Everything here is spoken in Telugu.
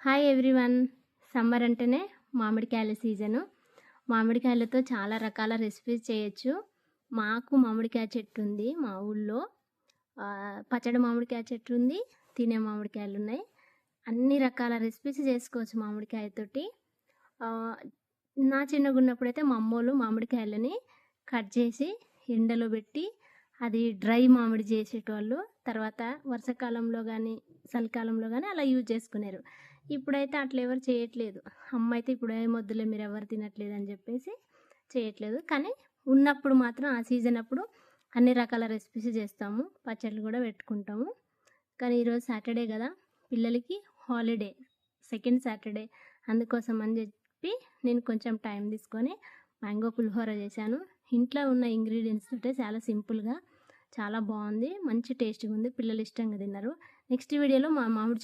Hi everyone. సమ్మర్ అంటేనే మామిడికాయల సీజను. మామిడికాయలతో చాలా రకాల రెసిపీస్ చేయొచ్చు. మాకు మామిడికాయ చెట్టు ఉంది మా ఊళ్ళో. పచ్చడి మామిడికాయ చెట్టు ఉంది, తినే మామిడికాయలు ఉన్నాయి. అన్ని రకాల రెసిపీస్ చేసుకోవచ్చు మామిడికాయతోటి. నా చిన్నగా ఉన్నప్పుడైతే మా అమ్మోళ్ళు మామిడికాయలని కట్ చేసి ఎండలో పెట్టి అది డ్రై మామిడి చేసేటోళ్ళు. తర్వాత వర్షాకాలంలో కానీ చలికాలంలో కానీ అలా యూజ్ చేసుకునేరు. ఇప్పుడైతే అట్లా ఎవరు చేయట్లేదు. అమ్మ అయితే ఇప్పుడు ఏమొద్దులే మీరు ఎవరు తినట్లేదు అని చెప్పేసి చేయట్లేదు. కానీ ఉన్నప్పుడు మాత్రం ఆ సీజన్ అప్పుడు అన్ని రకాల రెసిపీస్ చేస్తాము, పచ్చళ్ళు కూడా పెట్టుకుంటాము. కానీ ఈరోజు సాటర్డే కదా, పిల్లలకి హాలిడే, సెకండ్ సాటర్డే. అందుకోసం అని చెప్పి నేను కొంచెం టైం తీసుకొని మ్యాంగో పులిహోర చేశాను. ఇంట్లో ఉన్న ఇంగ్రీడియంట్స్ తోటే చాలా సింపుల్గా చాలా బాగుంది, మంచి టేస్ట్గా ఉంది. పిల్లలు ఇష్టంగా తిన్నారు. నెక్స్ట్ వీడియోలో మా మామిడి